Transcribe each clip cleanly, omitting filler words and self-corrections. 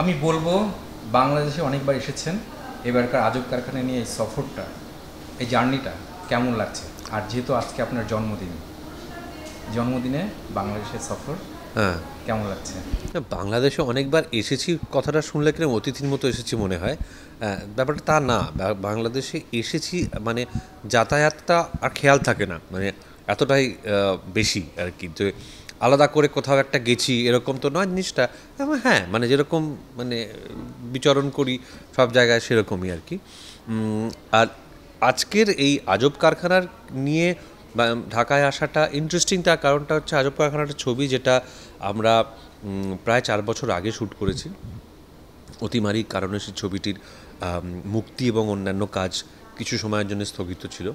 আমি বলবো বাংলাদেশে অনেকবার এসেছেন, এবারকার আজব কারখানা নিয়ে এই সফরটা, এই জার্নিটা কেমন লাগছে? আর যেহেতু আজকে আপনার জন্মদিনে বাংলাদেশের সফর হ্যাঁ, কেমন লাগছে? না, বাংলাদেশে অনেকবার এসেছি, কথাটা শুনলে কিরকম অতিথির মতো এসেছি মনে হয়। ব্যাপারটা তা না। বাংলাদেশে এসেছি মানে যাতায়াতটা আর খেয়াল থাকে না, মানে এতটাই বেশি আর কি, যে আলাদা করে কোথাও একটা গেছি এরকম তো নয় জিনিসটা। হ্যাঁ, মানে যেরকম মানে বিচরণ করি সব জায়গায় সেরকমই আর কি। আর আজকের এই আজব কারখানার নিয়ে ঢাকায় আসাটা ইন্টারেস্টিং, তার কারণটা হচ্ছে আজব কারখানাটার ছবি যেটা আমরা প্রায় 4 বছর আগে শ্যুট করেছি। অতিমারির কারণে সেই ছবিটির মুক্তি এবং অন্যান্য কাজ কিছু সময়ের জন্য স্থগিত ছিল।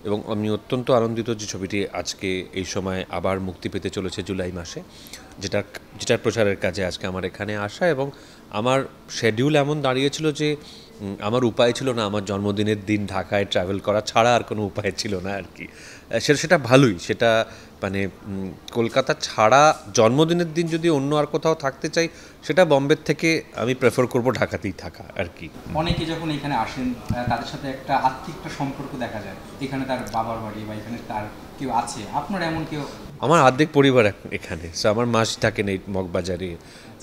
এবং আমি অত্যন্ত আনন্দিত যে ছবিটি আজকে এই সময় আবার মুক্তি পেতে চলেছে জুলাই মাসে, যেটার প্রচারের কাজে আজকে আমার এখানে আসা। এবং আমার শিডিউল এমন দাঁড়িয়েছিল যে আমার উপায় ছিল না আমার জন্মদিনের দিন ঢাকায় ট্রাভেল করা ছাড়া, আর কোনো উপায় ছিল না আর কি। সেটা ভালোই, সেটা মানে কলকাতা ছাড়া জন্মদিনের দিন যদি অন্য আর কোথাও থাকতে চাই, সেটা বম্বের থেকে আমি প্রেফার করব ঢাকাতেই থাকা আর কি। অনেকে যখন এখানে আসেন তাদের সাথে একটা আত্মিক একটা সম্পর্ক দেখা যায়, এখানে তার বাবার বাড়ি বা এখানে তার কেউ আছে, আপনার এমন কেউ? আমার অর্ধেক পরিবার এখানে, সো আমার মাসি থাকেন এই মগবাজারে।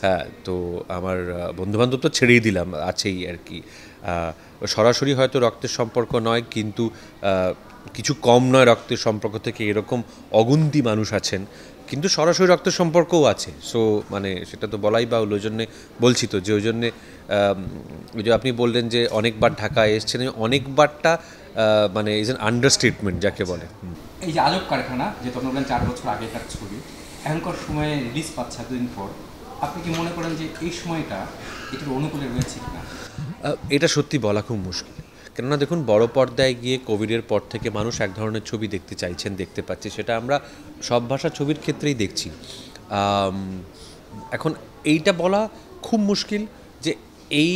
হ্যাঁ, তো আমার বন্ধুবান্ধব তো ছেড়েই দিলাম, আছেই আর কি। সরাসরি হয়তো রক্তের সম্পর্ক নয়, কিন্তু কিছু কম নয় রক্তের সম্পর্ক থেকে এরকম অগুন্তি মানুষ আছেন, কিন্তু সরাসরি রক্তের সম্পর্কও আছে। সো মানে সেটা তো বলাই বাহুল্য, ওই জন্যে বলছি তো যে ওই জন্যে ওই যে আপনি বললেন যে অনেকবার ঢাকায় এসছেন, অনেকবারটা মানে ইজ অ্যান আন্ডারস্টেটমেন্ট যাকে বলে। এই যে আজব কারখানা, যেহেতু আপনার বললেন 4 বছর আগেকার ছবি, এখনকার সময়ে রিলিজ পাচ্ছে এতদিন পর, আপনি কি মনে করেন যে এই সময়টা এটার অনুকূলে রয়েছে কিনা? এটা সত্যি বলা খুব মুশকিল। কেননা দেখুন, বড় পর্দায় গিয়ে কোভিডের পর থেকে মানুষ এক ধরনের ছবি দেখতে চাইছেন, দেখতে পাচ্ছে, সেটা আমরা সব ভাষার ছবির ক্ষেত্রেই দেখছি। আম, এখন এইটা বলা খুব মুশকিল যে এই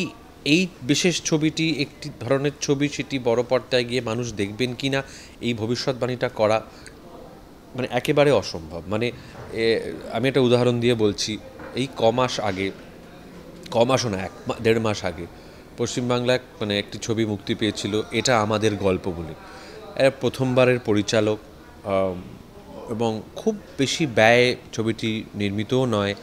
এই বিশেষ ছবিটি একটি ধরনের ছবি, সেটি বড় পর্দায় গিয়ে মানুষ দেখবেন কি না, এই ভবিষ্যৎবাণীটা করা মানে একেবারে অসম্ভব। মানে আমি একটা উদাহরণ দিয়ে বলছি। এই কমাসও না, 1-1.5 মাস আগে পশ্চিমবাংলায় মানে একটি ছবি মুক্তি পেয়েছিল, এটা আমাদের গল্প বলে। এর প্রথমবারের পরিচালক, এবং খুব বেশি ব্যয় ছবিটি নির্মিতও নয়,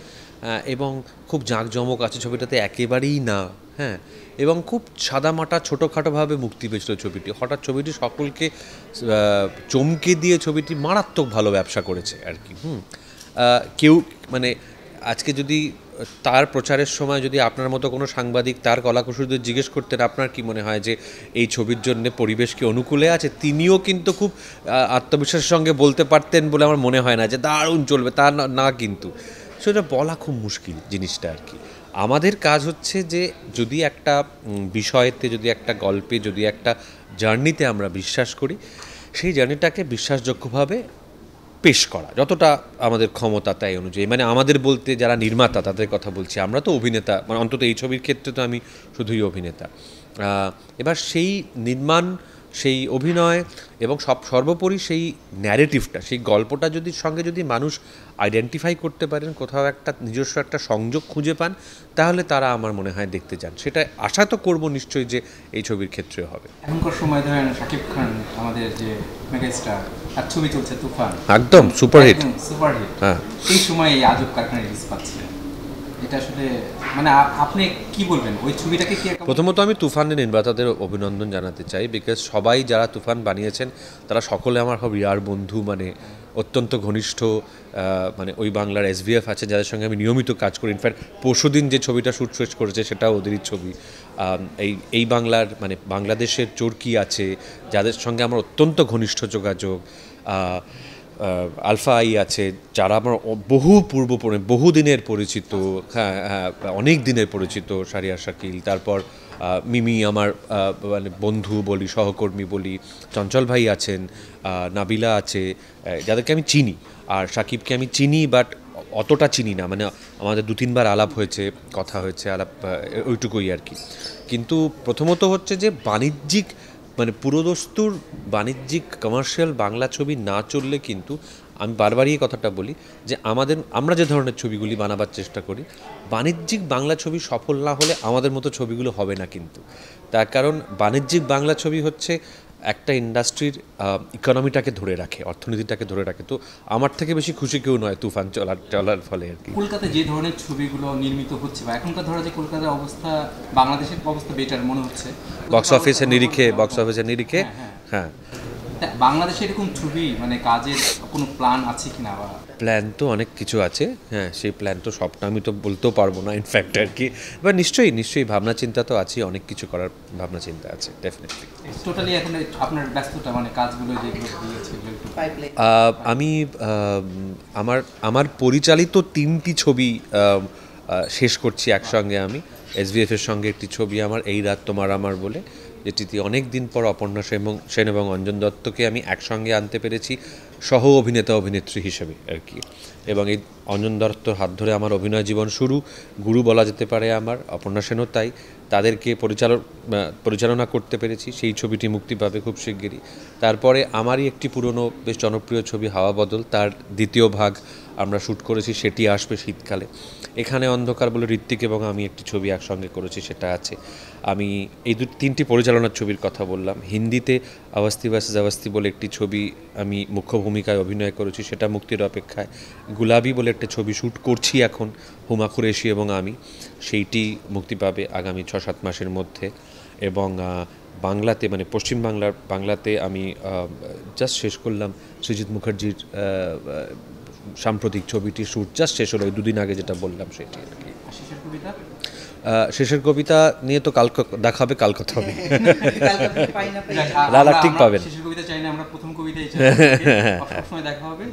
এবং খুব জাঁকজমক আছে ছবিটাতে একেবারেই না। হ্যাঁ, এবং খুব সাদামাটা ছোটোখাটোভাবে মুক্তি পেয়েছিল ছবিটি। হঠাৎ ছবিটি সকলকে চমকে দিয়ে ছবিটি মারাত্মক ভালো ব্যবসা করেছে আর কি। কেউ মানে আজকে যদি তার প্রচারের সময় যদি আপনার মতো কোনো সাংবাদিক তার কলাকুশলীদের জিজ্ঞেস করতেন আপনার কি মনে হয় যে এই ছবির জন্য পরিবেশ কি অনুকূলে আছে, তিনিও কিন্তু খুব আত্মবিশ্বাসের সঙ্গে বলতে পারতেন বলে আমার মনে হয় না যে দারুণ চলবে, তা না কিন্তু সেটা বলা খুব মুশকিল জিনিসটা আর কি। আমাদের কাজ হচ্ছে যে যদি একটা বিষয়েতে, যদি একটা গল্পে, যদি একটা জার্নিতে আমরা বিশ্বাস করি, সেই জার্নিটাকে বিশ্বাসযোগ্যভাবে পেশ করা, যতটা আমাদের ক্ষমতা তাই অনুযায়ী। মানে আমাদের বলতে যারা নির্মাতা তাদের কথা বলছি, আমরা তো অভিনেতা, মানে অন্তত এই ছবির ক্ষেত্রে তো আমি শুধুই অভিনেতা। এবার সেই নির্মাণ, সেই অভিনয় এবং সর্বোপরি সেই ন্যারেটিভটা, সেই গল্পটা সঙ্গে যদি মানুষ আইডেন্টিফাই করতে পারেন, কোথাও একটা নিজস্ব একটা সংযোগ খুঁজে পান, তাহলে তারা আমার মনে হয় দেখতে যান। সেটা আশা তো করবো নিশ্চয়ই যে এই ছবির ক্ষেত্রে হবে। এখনকার সময় ধরেন শাকিব খান আমাদের যে মেগাস্টার, তার ছবি চলছে তুফান, একদম সুপারহিট। একদম সুপারহিট। হ্যাঁ, এই সময় এই আজব কারখানা রিলিজ পাচ্ছে, এটা আসলে মানে আপনি কি বলবেন ওই ছবিটাকে কি প্রথমত আমি তুফানের নির্মাতাদের অভিনন্দন জানাতে চাই, বিকজ সবাই যারা তুফান বানিয়েছেন তারা সকলে আমার খুব রিয়ার বন্ধু, মানে অত্যন্ত ঘনিষ্ঠ। মানে ওই বাংলার SVF আছে যাদের সঙ্গে আমি নিয়মিত কাজ করি। ইনফ্যাক্ট পরশুদিন যে ছবিটা শ্যুট শেষ করেছে সেটাও ওদেরই ছবি। এই বাংলার মানে বাংলাদেশের চরকি আছে যাদের সঙ্গে আমার অত্যন্ত ঘনিষ্ঠ যোগাযোগ। আলফা আই আছে যারা আমার বহুদিনের পরিচিত। হ্যাঁ হ্যাঁ, অনেক দিনের পরিচিত, সারিয়া শাকিল। তারপর মিমি আমার মানে বন্ধু বলি, সহকর্মী বলি। চঞ্চল ভাই আছেন, নাবিলা আছে, যাদেরকে আমি চিনি। আর সাকিবকে আমি চিনি, বাট অতটা চিনি না, মানে আমাদের 2-3 বার আলাপ হয়েছে, কথা হয়েছে, ওইটুকুই আর কি। কিন্তু প্রথমত হচ্ছে যে বাণিজ্যিক মানে পুরোদস্তুর বাণিজ্যিক কমার্শিয়াল বাংলা ছবি না চললে কিন্তু আমি বারবারই এই কথাটা বলি যে আমরা যে ধরনের ছবিগুলি বানাবার চেষ্টা করি, বাণিজ্যিক বাংলা ছবি সফল না হলে আমাদের মতো ছবিগুলো হবে না কিন্তু। তার কারণ বাণিজ্যিক বাংলা ছবি হচ্ছে একটা ইন্ডাস্ট্রির ইকোনমিটাকে ধরে রাখে, অর্থনীতিটাকে ধরে রাখে। তো আমার থেকে বেশি খুশি কেউ নয় তুফান চলার ফলে আর কি। কলকাতায় যে ধরনের ছবিগুলো নির্মিত হচ্ছে বা এখনকার ধরা যে কলকাতার অবস্থা, বাংলাদেশের অবস্থা বেটার মনে হচ্ছে বক্স অফিসের নিরিখে হ্যাঁ। তা বাংলাদেশে এরকম ছবি মানে কাজের কোনো প্ল্যান আছে কিনা বা প্ল্যান তো অনেক কিছু আছে, হ্যাঁ সেই প্ল্যান তো সবটা আমি তো বলতেও পারবো না ইনফ্যাক্ট আর কি। এবার নিশ্চয়ই ভাবনা চিন্তা তো আছে, অনেক কিছু করার ভাবনা চিন্তা আছে ডেফিনেটলি। টোটালি এখন আপনার ব্যস্ততা মানে কাজগুলো যেগুলো দিয়েছে আমি আমার পরিচালিত 3টি ছবি শেষ করছি একসঙ্গে। আমি SVF এর সঙ্গে একটি ছবি আমার এই রাত তোমার আমার বলে, যেটিতে অনেক দিন পর অপর্ণা সেন এবং অঞ্জন দত্তকে আমি একসঙ্গে আনতে পেরেছি সহ অভিনেত্রী হিসেবে আর কি। এবং এই অঞ্জন দত্তর হাত ধরে আমার অভিনয় জীবন শুরু, গুরু বলা যেতে পারে আমার, অপর্ণা সেনও তাই। তাদেরকে পরিচালনা করতে পেরেছি, সেই ছবিটি মুক্তি পাবে খুব শিগগিরই। তারপরে আমারই একটি পুরনো বেশ জনপ্রিয় ছবি হাওয়া বদল, তার দ্বিতীয় ভাগ আমরা শ্যুট করেছি, সেটি আসবে শীতকালে। এখানে অন্ধকার বলে ঋত্বিক এবং আমি একটি ছবি একসঙ্গে করেছি, সেটা আছে। আমি এই 3টি পরিচালনার ছবির কথা বললাম। হিন্দিতে আওয়াস্তি ভার্সেস আওয়াস্তি বলে একটি ছবি আমি মুখ্য ভূমিকায় অভিনয় করেছি, সেটা মুক্তির অপেক্ষায়। গুলাবি বলে একটা ছবি শ্যুট করছি এখন, হুমা কুরেশি এবং আমি, সেইটি মুক্তি পাবে আগামী 6-7 মাসের মধ্যে। এবং বাংলাতে মানে বাংলাতে আমি জাস্ট শেষ করলাম সৃজিত মুখার্জির সাম্প্রতিক ছবিটি শ্যুট জাস্ট শেষ হলো 2 দিন আগে, যেটা বললাম সেটি আর কি। শেষের কবিতা নিয়ে তো কাল দেখা হবে, কাল কথা হবে। লালা ঠিক পাবেন। আমরা প্রথম কবিতাই চাই।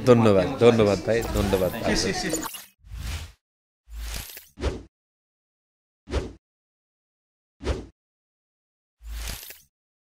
ধন্যবাদ ভাই, ধন্যবাদ।